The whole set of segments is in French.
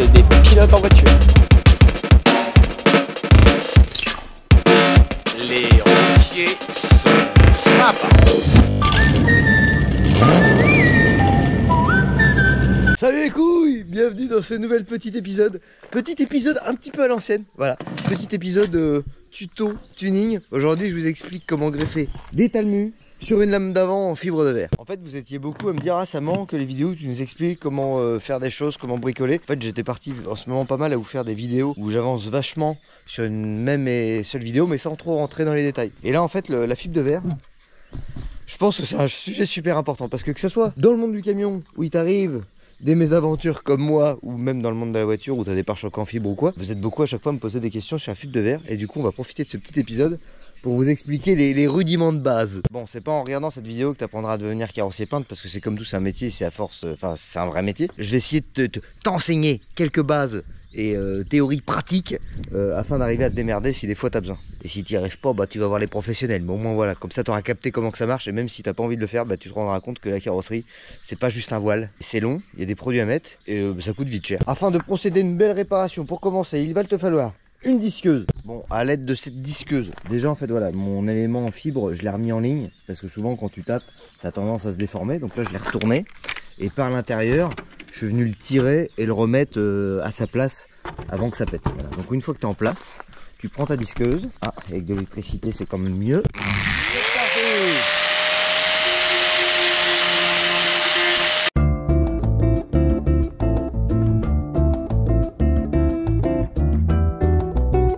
des bons pilotes en voiture. Les routiers sont sympas. Salut les couilles, bienvenue dans ce nouvel petit épisode. Petit épisode un petit peu à l'ancienne, voilà. Petit épisode tuto tuning. Aujourd'hui je vous explique comment greffer des talmus sur une lame d'avant en fibre de verre. En fait vous étiez beaucoup à me dire récemment que les vidéos où tu nous expliques comment faire des choses, comment bricoler. En fait j'étais parti en ce moment pas mal à vous faire des vidéos où j'avance vachement sur une même et seule vidéo mais sans trop rentrer dans les détails. Et là en fait la fibre de verre, je pense que c'est un sujet super important parce que ça soit dans le monde du camion où il t'arrive des mésaventures comme moi, ou même dans le monde de la voiture où tu as des pare-chocs en fibre ou quoi, vous êtes beaucoup à chaque fois à me poser des questions sur la fibre de verre. Et du coup, on va profiter de ce petit épisode pour vous expliquer les rudiments de base. Bon, c'est pas en regardant cette vidéo que tu apprendras à devenir carrossier peintre, parce que c'est comme tout, c'est un métier, c'est à force, enfin, c'est un vrai métier. Je vais essayer de t'enseigner quelques bases et théories pratiques afin d'arriver à te démerder si des fois tu as besoin. Et si tu n'y arrives pas, bah, tu vas voir les professionnels. Mais au moins voilà, comme ça tu auras capté comment que ça marche. Et même si tu n'as pas envie de le faire, bah, tu te rendras compte que la carrosserie, c'est pas juste un voile. C'est long, il y a des produits à mettre et ça coûte vite cher. Afin de procéder à une belle réparation, pour commencer, il va te falloir une disqueuse. Bon, à l'aide de cette disqueuse, déjà en fait voilà, mon élément en fibre, je l'ai remis en ligne. Parce que souvent quand tu tapes, ça a tendance à se déformer. Donc là je l'ai retourné. Et par l'intérieur, je suis venu le tirer et le remettre à sa place avant que ça pète. Voilà. Donc une fois que tu es en place, tu prends ta disqueuse. Ah, avec de l'électricité c'est quand même mieux.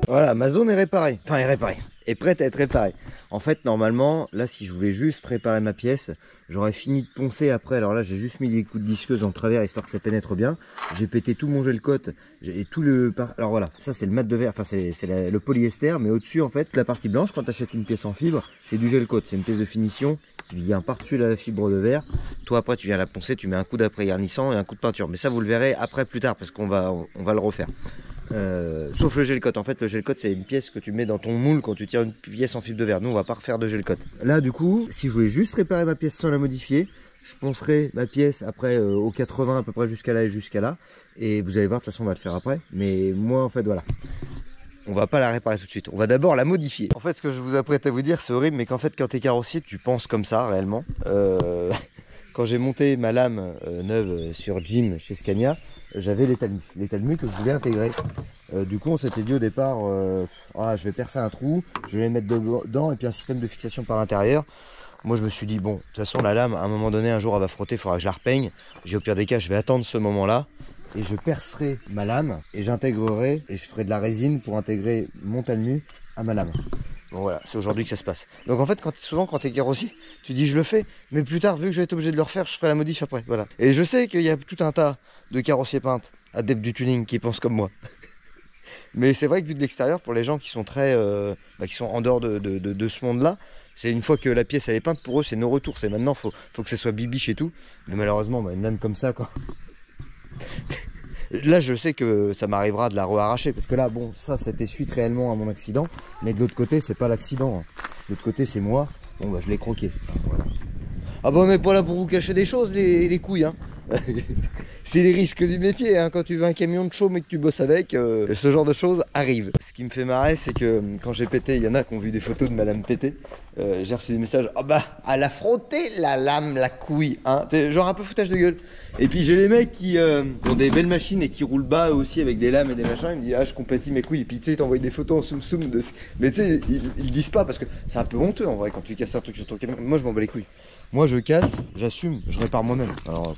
Voilà, ma zone est réparée. Enfin, est réparée. Est prête à être réparée. En fait, normalement, là, si je voulais juste réparer ma pièce, j'aurais fini de poncer après. Alors là, j'ai juste mis des coups de disqueuse en travers, histoire que ça pénètre bien. J'ai pété tout mon gel coat et tout le... Alors voilà, ça c'est le mat de verre, enfin c'est le polyester. Mais au-dessus, en fait, la partie blanche, quand tu achètes une pièce en fibre, c'est du gel coat. C'est une pièce de finition qui vient par-dessus la fibre de verre. Toi, après, tu viens la poncer, tu mets un coup d'après garnissant et un coup de peinture. Mais ça, vous le verrez après, plus tard, parce qu'on va le refaire. Sauf le gel coat. En fait le gel coat c'est une pièce que tu mets dans ton moule quand tu tires une pièce en fibre de verre. Nous on va pas refaire de gel coat. Là du coup si je voulais juste réparer ma pièce sans la modifier, je poncerai ma pièce après au 80 à peu près jusqu'à là et jusqu'à là. Et vous allez voir, de toute façon on va le faire après. Mais moi en fait voilà, on va pas la réparer tout de suite, on va d'abord la modifier. En fait ce que je vous apprête à vous dire c'est horrible, mais qu'en fait quand t'es carrossier tu penses comme ça réellement. Quand j'ai monté ma lame neuve sur Jim chez Scania, j'avais les talmus que je voulais intégrer. Du coup on s'était dit au départ, je vais percer un trou, je vais les mettre dedans et puis un système de fixation par l'intérieur. Moi je me suis dit bon, de toute façon la lame à un moment donné, un jour elle va frotter, il faudra que je la repeigne. J'ai au pire des cas je vais attendre ce moment là et je percerai ma lame et j'intégrerai et je ferai de la résine pour intégrer mon talmu à ma lame. Bon voilà, c'est aujourd'hui que ça se passe. Donc en fait, souvent quand tu es carrossier, tu dis je le fais, mais plus tard, vu que je vais être obligé de le refaire, je ferai la modif après. Voilà. Et je sais qu'il y a tout un tas de carrossiers peintres, adeptes du tuning, qui pensent comme moi. Mais c'est vrai que vu de l'extérieur, pour les gens qui sont très, qui sont en dehors de ce monde-là, c'est une fois que la pièce elle est peinte, pour eux c'est no retour. C'est maintenant, faut que ça soit bibiche et tout. Mais malheureusement, une lame comme ça, quoi. Là je sais que ça m'arrivera de la re-arracher parce que là bon ça c'était suite réellement à mon accident, mais de l'autre côté c'est pas l'accident, hein. De l'autre côté c'est moi, bon bah je l'ai croqué. Voilà. Ah bah on n'est pas là pour vous cacher des choses les couilles hein. C'est les risques du métier hein. Quand tu veux un camion de chaume et que tu bosses avec, ce genre de choses arrive. Ce qui me fait marrer c'est que quand j'ai pété, il y en a qui ont vu des photos de ma lame pétée. J'ai reçu des messages, ah bah elle a frotté la lame, la couille hein. Genre un peu foutage de gueule. Et puis j'ai les mecs qui ont des belles machines et qui roulent bas aussi avec des lames et des machins. Ils me disent ah je compatis mes couilles. Et puis tu sais t'envoies des photos en soum soum de... Mais tu sais ils disent pas parce que c'est un peu honteux en vrai quand tu casses un truc sur ton camion. Moi je m'en bats les couilles. Moi je casse, j'assume, je répare moi-même. Alors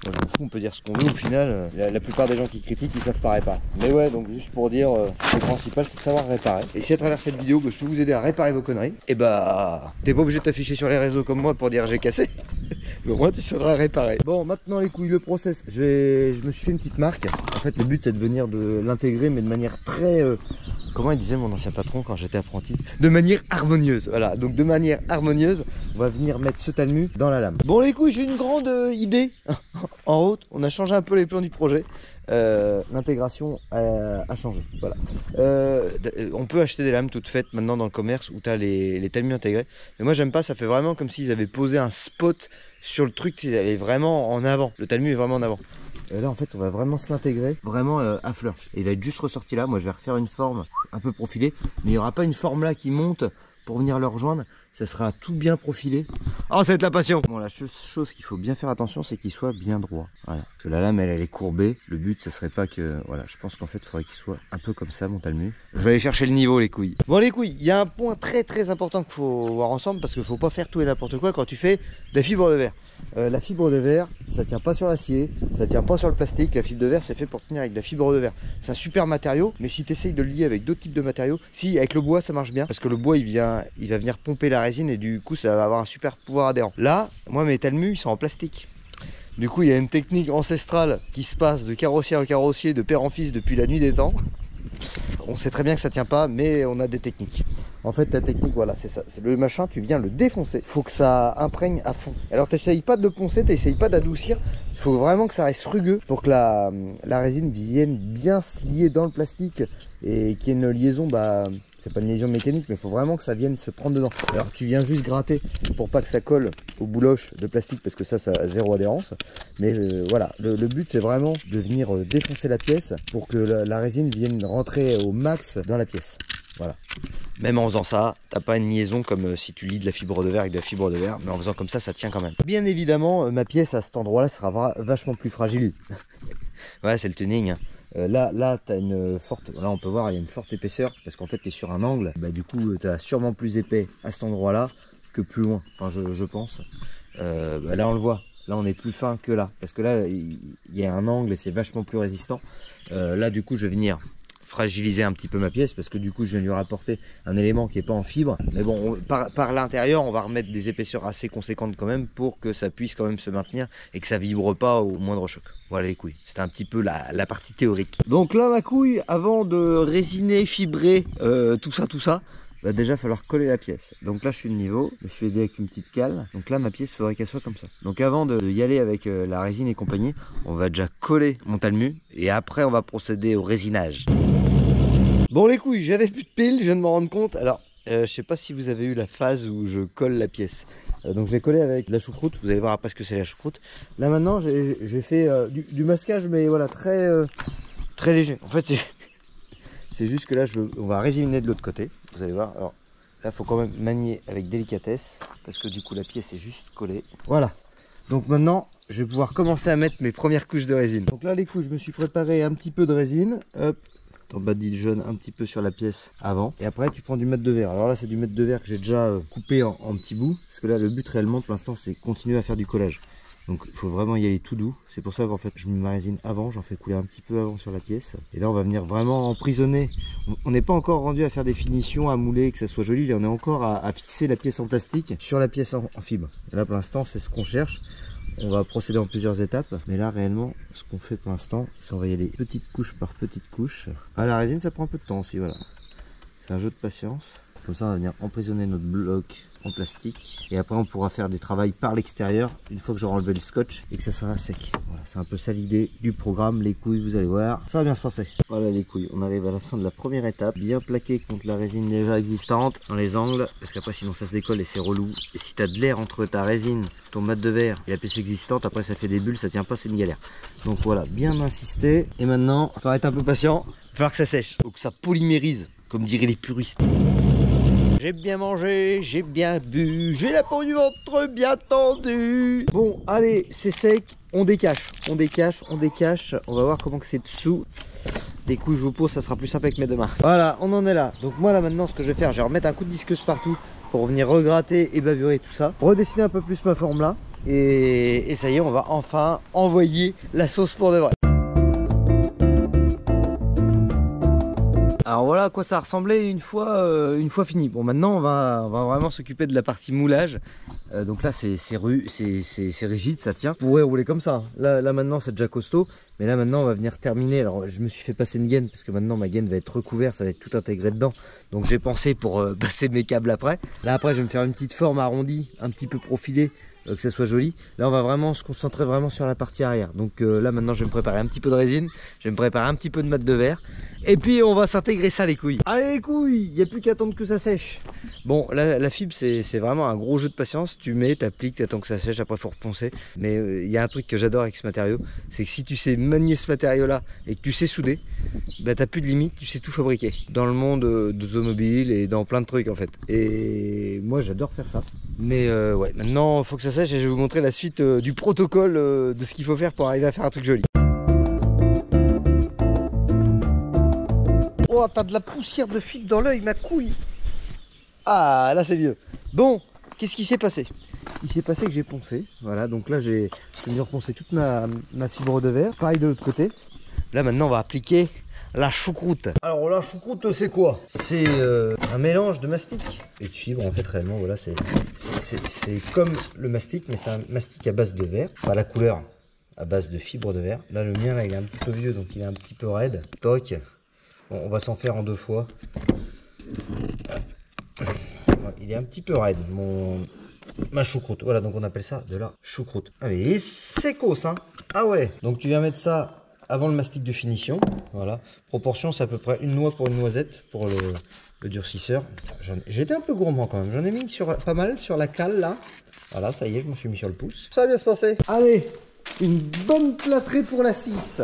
moi, je m'en fous, on peut dire ce qu'on veut, au final, la plupart des gens qui critiquent, ils savent pas réparer. Mais ouais, donc juste pour dire, le principal, c'est de savoir réparer. Et si à travers cette vidéo, je peux vous aider à réparer vos conneries, et bah, t'es pas obligé de t'afficher sur les réseaux comme moi pour dire j'ai cassé. Mais au moins, tu sauras réparer. Bon, maintenant les couilles, le process. Je me suis fait une petite marque. En fait, le but, c'est de venir de l'intégrer, mais de manière très... comment il disait mon ancien patron quand j'étais apprenti? De manière harmonieuse, voilà. Donc de manière harmonieuse, on va venir mettre ce talmu dans la lame. Bon les couilles, j'ai une grande idée. En route, on a changé un peu les plans du projet. L'intégration a changé. Voilà. On peut acheter des lames toutes faites maintenant dans le commerce où tu as les talmus intégrés. Mais moi j'aime pas, ça fait vraiment comme s'ils avaient posé un spot sur le truc, elle est vraiment en avant. Le talmu est vraiment en avant. là en fait on va vraiment se l'intégrer vraiment à fleur. Et il va être juste ressorti là. Moi je vais refaire une forme un peu profilée, mais il n'y aura pas une forme là qui monte pour venir le rejoindre. Ça sera tout bien profilé. Oh, ça va être la passion. Bon, la chose qu'il faut bien faire attention, c'est qu'il soit bien droit. Voilà. Parce que la lame, elle est courbée. Le but, ça serait pas que... Voilà, je pense qu'en fait, il faudrait qu'il soit un peu comme ça, mon talmu. Je vais aller chercher le niveau, les couilles. Bon, les couilles, il y a un point très important qu'il faut voir ensemble, parce qu'il faut pas faire tout et n'importe quoi quand tu fais des fibres de verre. La fibre de verre, ça tient pas sur l'acier, ça tient pas sur le plastique. La fibre de verre, c'est fait pour tenir avec de la fibre de verre. C'est un super matériau, mais si tu essayes de le lier avec d'autres types de matériaux, si avec le bois ça marche bien, parce que le bois il va venir pomper la résine et du coup ça va avoir un super pouvoir adhérent. Là, moi mes talmus ils sont en plastique. Du coup il y a une technique ancestrale qui se passe de carrossier en carrossier, de père en fils depuis la nuit des temps. On sait très bien que ça tient pas, mais on a des techniques. En fait, ta technique, voilà, c'est ça. C'est le machin, tu viens le défoncer. Faut que ça imprègne à fond. Alors, t'essayes pas de le poncer, t'essayes pas d'adoucir. Il faut vraiment que ça reste rugueux pour que la résine vienne bien se lier dans le plastique et qu'il y ait une liaison, c'est pas une liaison mécanique, mais il faut vraiment que ça vienne se prendre dedans. Alors, tu viens juste gratter pour pas que ça colle aux bouloches de plastique parce que ça a zéro adhérence. Mais voilà, le but, c'est vraiment de venir défoncer la pièce pour que la résine vienne rentrer au max dans la pièce. Voilà. Même en faisant ça, t'as pas une liaison comme si tu lies de la fibre de verre avec de la fibre de verre, mais en faisant comme ça tient quand même. Bien évidemment, ma pièce à cet endroit-là sera vachement plus fragile. Ouais, c'est le tuning. Là, t'as une forte. Là, on peut voir, il y a une forte épaisseur parce qu'en fait, t'es sur un angle. Du coup, t'as sûrement plus épais à cet endroit-là que plus loin. Enfin, je pense. Là, on le voit. Là, on est plus fin que là parce que là, il y a un angle et c'est vachement plus résistant. Là, du coup, je vais venir fragiliser un petit peu ma pièce parce que du coup je viens lui rapporter un élément qui est pas en fibre, mais bon par l'intérieur on va remettre des épaisseurs assez conséquentes quand même pour que ça puisse quand même se maintenir et que ça vibre pas au moindre choc. Voilà les couilles, c'était un petit peu la partie théorique. Donc là ma couille, avant de résiner, fibrer tout ça, va déjà falloir coller la pièce. Donc là je suis de niveau, je me suis aidé avec une petite cale. Donc là ma pièce faudrait qu'elle soit comme ça. Donc avant de y aller avec la résine et compagnie, on va déjà coller mon talmu et après on va procéder au résinage. Bon les couilles, j'avais plus de piles, je viens de m'en rendre compte. Alors je sais pas si vous avez eu la phase où je colle la pièce. Donc je l'ai collé avec de la choucroute, vous allez voir après ce que c'est la choucroute. Là maintenant j'ai fait du masquage, mais voilà, très léger. En fait c'est juste que là on va résiner de l'autre côté. Vous allez voir, alors là il faut quand même manier avec délicatesse parce que du coup la pièce est juste collée. Voilà, donc maintenant je vais pouvoir commencer à mettre mes premières couches de résine. Donc là les couilles, je me suis préparé un petit peu de résine. Hop, t'en badigeonnes un petit peu sur la pièce avant. Et après tu prends du mètre de verre. Alors là c'est du mètre de verre que j'ai déjà coupé en petits bouts. Parce que là le but réellement pour l'instant c'est continuer à faire du collage. Donc il faut vraiment y aller tout doux. C'est pour ça qu'en fait je mets ma résine avant, j'en fais couler un petit peu avant sur la pièce. Et là on va venir vraiment emprisonner. On n'est pas encore rendu à faire des finitions, à mouler, que ça soit joli. Là on est encore à fixer la pièce en plastique sur la pièce en fibre. Et là pour l'instant c'est ce qu'on cherche. On va procéder en plusieurs étapes. Mais là réellement ce qu'on fait pour l'instant, c'est on va y aller petite couche par petite couche. Ah, la résine ça prend un peu de temps aussi, voilà. C'est un jeu de patience. Comme ça on va venir emprisonner notre bloc en plastique et après on pourra faire des travaux par l'extérieur une fois que j'aurai enlevé le scotch et que ça sera sec. Voilà, c'est un peu ça l'idée du programme. Les couilles, vous allez voir, ça va bien se passer. Voilà les couilles, on arrive à la fin de la première étape, bien plaqué contre la résine déjà existante dans les angles parce qu'après sinon ça se décolle et c'est relou. Et si tu as de l'air entre ta résine, ton mat de verre et la pièce existante, après ça fait des bulles, ça tient pas, c'est une galère. Donc voilà, bien insister. Et maintenant il va falloir être un peu patient, il va falloir que ça sèche ou que ça polymérise comme diraient les puristes. J'ai bien mangé, j'ai bien bu, j'ai la peau du ventre bien tendue. Bon, allez, c'est sec, on décache. On va voir comment que c'est dessous. Les couilles, je vous pose, ça sera plus simple avec mes deux mains. Voilà, on en est là. Donc moi là maintenant, ce que je vais faire, je vais remettre un coup de disqueuse partout pour venir regratter et bavurer tout ça. Redessiner un peu plus ma forme là. Et ça y est, on va enfin envoyer la sauce pour de vrai. Alors voilà à quoi ça ressemblait une fois fini. Bon maintenant on va vraiment s'occuper de la partie moulage. Donc là c'est rigide, ça tient. On pourrait rouler comme ça. Là maintenant c'est déjà costaud. Mais là maintenant on va venir terminer. Alors je me suis fait passer une gaine parce que maintenant ma gaine va être recouverte, ça va être tout intégré dedans. Donc j'ai pensé pour passer mes câbles après. Là après je vais me faire une petite forme arrondie, un petit peu profilée que ça soit joli. Là on va vraiment se concentrer vraiment sur la partie arrière. Donc là maintenant je vais me préparer un petit peu de résine, je vais me préparer un petit peu de mat de verre. Et puis on va s'intégrer ça les couilles. Allez les couilles, il n'y a plus qu'à attendre que ça sèche. Bon la fibre c'est vraiment un gros jeu de patience. Tu mets, t'appliques, t'attends que ça sèche, après il faut reponcer. Mais il y a un truc que j'adore avec ce matériau, c'est que si tu sais manier ce matériau là et que tu sais souder, bah t'as plus de limite, tu sais tout fabriquer. Dans le monde d'automobile et dans plein de trucs en fait. Et moi j'adore faire ça. Mais ouais, maintenant il faut que ça sèche et je vais vous montrer la suite du protocole de ce qu'il faut faire pour arriver à faire un truc joli. Oh, t'as de la poussière de fibre dans l'œil, ma couille. Ah, là c'est mieux. Bon, qu'est-ce qui s'est passé? Il s'est passé que j'ai poncé. Voilà, donc là j'ai venu reponcer toute ma fibre de verre. Pareil de l'autre côté. Là maintenant on va appliquer la choucroute. Alors la choucroute c'est quoi? C'est un mélange de mastic et de fibre en fait réellement. Voilà, c'est comme le mastic, mais c'est un mastic à base de verre. Enfin la couleur à base de fibre de verre. Là le mien là il est un petit peu vieux donc il est un petit peu raide. Toc. Bon, on va s'en faire en 2 fois. Il est un petit peu raide ma choucroute. Voilà, donc on appelle ça de la choucroute. Allez, c'est cos hein. Ah ouais. Donc tu viens mettre ça avant le mastic de finition. Voilà. Proportion, c'est à peu près une noix pour une noisette pour le durcisseur. J'ai été un peu gourmand quand même. J'en ai mis pas mal sur la cale là. Voilà, ça y est, je m'en suis mis sur le pouce. Ça va bien se passer. Allez, une bonne plâtrée pour la 6.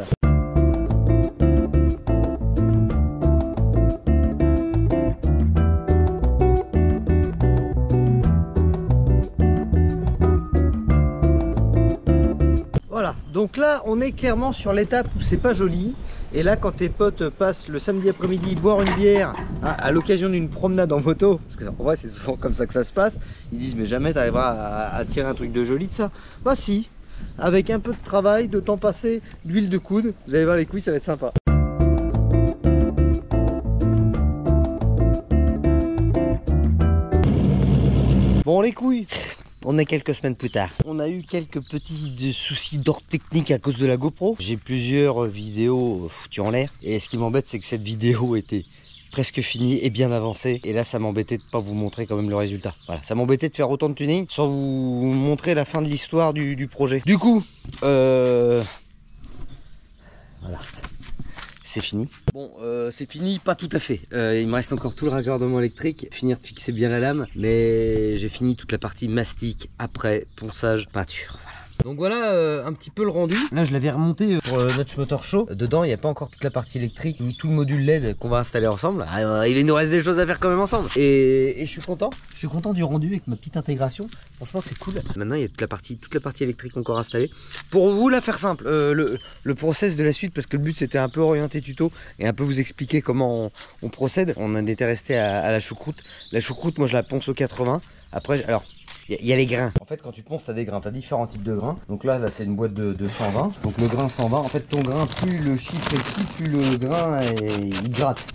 Donc là on est clairement sur l'étape où c'est pas joli. Et là quand tes potes passent le samedi après-midi boire une bière hein, à l'occasion d'une promenade en moto, parce qu'en vrai c'est souvent comme ça que ça se passe, ils disent mais jamais t'arriveras à tirer un truc de joli de ça. Bah si, avec un peu de travail, de temps passé, d'huile de coude, vous allez voir les couilles, ça va être sympa. Bon les couilles, on est quelques semaines plus tard. On a eu quelques petits soucis d'ordre technique à cause de la GoPro. J'ai plusieurs vidéos foutues en l'air. Et ce qui m'embête, c'est que cette vidéo était presque finie et bien avancée. Et là, ça m'embêtait de ne pas vous montrer quand même le résultat. Voilà, ça m'embêtait de faire autant de tuning sans vous montrer la fin de l'histoire du projet. Du coup, voilà. C'est fini. Bon, c'est fini, pas tout à fait. Il me reste encore tout le raccordement électrique, finir de fixer bien la lame, mais j'ai fini toute la partie mastic, après ponçage, peinture. Voilà. Donc voilà un petit peu le rendu. Là je l'avais remonté pour notre motor show. Dedans il n'y a pas encore toute la partie électrique, tout le module LED qu'on va installer ensemble. Il nous reste des choses à faire quand même ensemble. Et je suis content. Je suis content du rendu avec ma petite intégration. Franchement c'est cool. Maintenant il y a toute la partie électrique encore installée. Pour vous la faire simple, le process de la suite, parce que le but c'était un peu orienté tuto et un peu vous expliquer comment on procède. On en était resté à la choucroute. La choucroute moi je la ponce au 80. Après alors il y a les grains. En fait, quand tu ponces, tu as des grains. Tu as différents types de grains. Donc là c'est une boîte de 120. Donc le grain 120, en fait, ton grain, plus le chiffre est petit, plus le grain il gratte.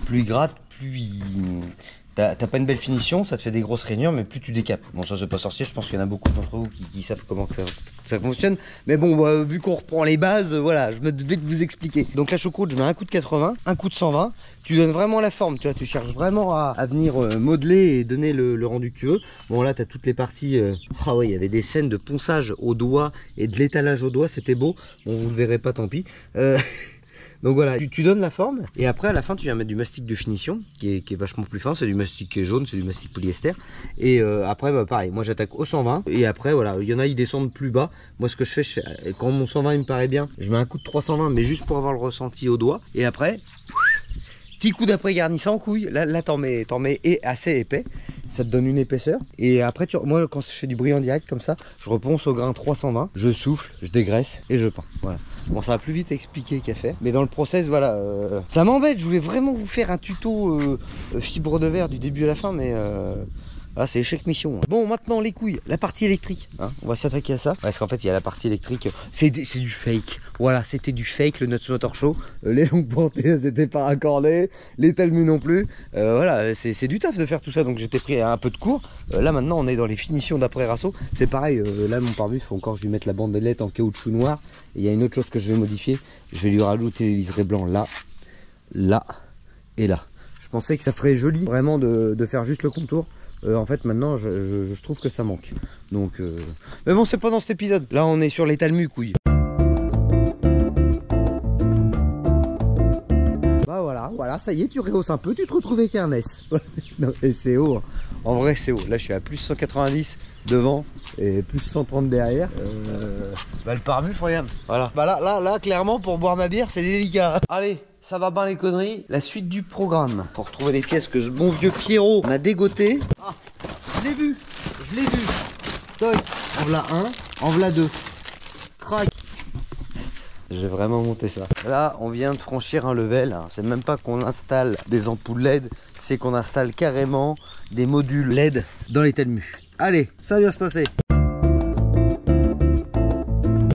Plus il gratte, plus il... T'as pas une belle finition, ça te fait des grosses rainures, mais plus tu décapes. Bon, ça c'est pas sorcier, je pense qu'il y en a beaucoup d'entre vous qui savent comment ça fonctionne. Mais bon, bah, vu qu'on reprend les bases, voilà, je me devais de vous expliquer. Donc la choucroute, je mets un coup de 80, un coup de 120. Tu donnes vraiment la forme, tu vois, tu cherches vraiment à venir modeler et donner le rendu que tu veux. Bon là, tu as toutes les parties... Ah ouais, il y avait des scènes de ponçage au doigt et de l'étalage au doigt, c'était beau. Bon, vous le verrez pas, tant pis. Donc voilà, tu donnes la forme et après à la fin tu viens mettre du mastic de finition qui est vachement plus fin, c'est du mastic qui est jaune, c'est du mastic polyester. Et après bah pareil, moi j'attaque au 120 et après voilà, il y en a ils descendent plus bas. Moi ce que je fais, quand mon 120 il me paraît bien, je mets un coup de 320 mais juste pour avoir le ressenti au doigt. Et après, petit coup d'après garnissant en couille, là t'en mets assez épais. Ça te donne une épaisseur. Et après, moi, quand je fais du bris en direct comme ça, je reponce au grain 320, je souffle, je dégraisse et je peins. Voilà. Bon, ça va plus vite à expliquer qu'à faire. Mais dans le process, voilà. Ça m'embête. Je voulais vraiment vous faire un tuto fibre de verre du début à la fin, mais voilà, c'est échec mission. Bon, maintenant les couilles, la partie électrique. Hein, on va s'attaquer à ça. Parce qu'en fait, il y a la partie électrique. C'est du fake. Voilà, c'était du fake, le Nuts Motor Show. Les longues portées, elles n'étaient pas raccordées. Les talmus non plus. Voilà, c'est du taf de faire tout ça. Donc j'étais pris un peu de cours. Là, maintenant, on est dans les finitions d'après Rasso. C'est pareil. Là, mon pare-brise, il faut encore que je lui mette la bandelette en caoutchouc noir. Et il y a une autre chose que je vais modifier. Je vais lui rajouter les liserés blancs là, là et là. Je pensais que ça ferait joli vraiment de faire juste le contour. en fait maintenant je trouve que ça manque. Donc mais bon, c'est pas dans cet épisode. Là on est sur les talmus, couilles. Bah voilà, ça y est, tu rehausses un peu, tu te retrouves avec un S. Non, et c'est haut, hein. En vrai c'est haut. Là je suis à plus 190 devant et plus 130 derrière. Bah le pare-bus, regarde. Voilà. Bah là clairement pour boire ma bière c'est délicat. Allez, ça va bien les conneries. La suite du programme. Pour retrouver les pièces que ce bon vieux Pierrot m'a dégoté. Ah, je l'ai vu. Toc. En voilà un, en voilà deux. Crac. J'ai vraiment monté ça. Là, on vient de franchir un level. C'est même pas qu'on installe des ampoules LED, c'est qu'on installe carrément des modules LED dans les talmus. Allez, ça va bien se passer.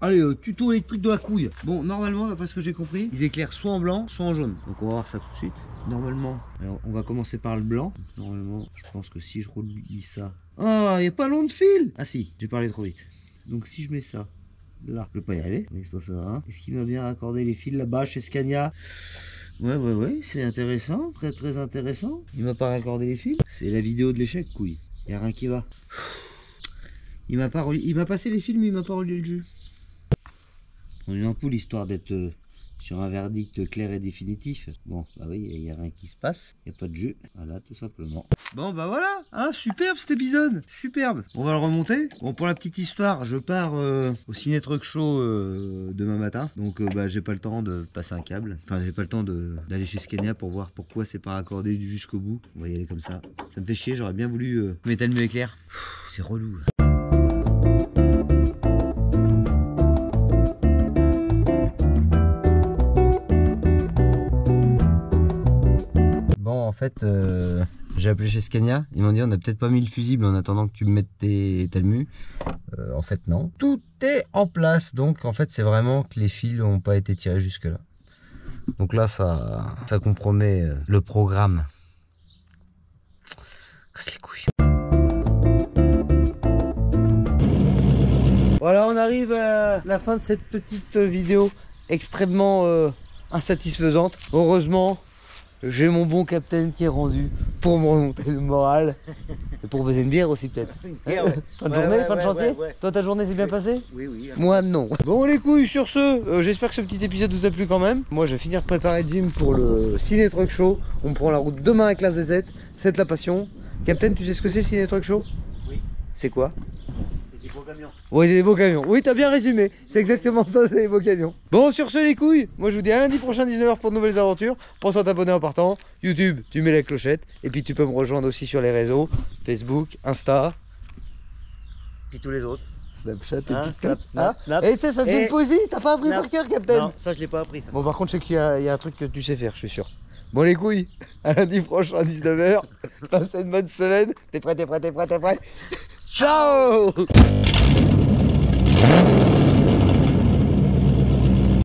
Allez, tuto électrique de la couille. Bon, normalement, d'après ce que j'ai compris, ils éclairent soit en blanc, soit en jaune. Donc on va voir ça tout de suite. Normalement, alors on va commencer par le blanc. Normalement, je pense que si je relis ça... Oh, il n'y a pas long de fil. Ah si, j'ai parlé trop vite. Donc si je mets ça... Là, je peux pas y arriver. Est-ce qu'il m'a bien raccordé les fils là-bas chez Scania? Ouais, c'est intéressant, très intéressant. Il m'a pas raccordé les fils. C'est la vidéo de l'échec, couille. Y a rien qui va. Il m'a passé les fils, mais il m'a pas relié le jeu. Prendre une ampoule histoire d'être sur un verdict clair et définitif. Bon, bah oui, il n'y a rien qui se passe. Il n'y a pas de jeu. Voilà, tout simplement. Bon, bah voilà, hein, superbe cet épisode. Superbe. On va le remonter. Bon, pour la petite histoire, je pars au Ciné Truck Show demain matin. Donc, bah, j'ai pas le temps de passer un câble. Enfin, j'ai pas le temps d'aller chez Scania pour voir pourquoi c'est pas raccordé jusqu'au bout. On va y aller comme ça. Ça me fait chier, j'aurais bien voulu mettre le éclair. C'est relou. En fait, j'ai appelé chez Scania, ils m'ont dit on a peut-être pas mis le fusible en attendant que tu me mettes tes talmus. En fait non, tout est en place, donc en fait c'est vraiment que les fils n'ont pas été tirés jusque là. Donc là ça compromet le programme. Casse les couilles. Voilà, on arrive à la fin de cette petite vidéo extrêmement insatisfaisante. Heureusement, j'ai mon bon capitaine qui est rendu pour me remonter le moral. Et pour baiser une bière aussi peut-être. Fin de journée, fin de chantier. Toi ta journée s'est bien passée? Oui. Moi non. Bon les couilles, sur ce, j'espère que ce petit épisode vous a plu quand même. Moi je vais finir de préparer le gym pour le Ciné Truck Show. On prend la route demain avec la ZZ. C'est de la passion. Capitaine, tu sais ce que c'est le Ciné Truck Show? Oui. C'est quoi? Des beaux camions. Oui, c'est des beaux camions. Oui, t'as bien résumé. C'est exactement ça, c'est des beaux camions. Bon, sur ce, les couilles, moi je vous dis à lundi prochain 19h pour de nouvelles aventures. Pense à t'abonner en partant. YouTube, tu mets la clochette. Et puis tu peux me rejoindre aussi sur les réseaux Facebook, Insta. Puis tous les autres. Snapchat et TikTok. Et ça te fait poésie. T'as pas appris par cœur, Captain? Non, ça je l'ai pas appris. Ça. Bon, par contre, je sais qu'il y a un truc que tu sais faire, je suis sûr. Bon, les couilles, à lundi prochain 19h. Passez une bonne semaine. T'es prêt? Ciao!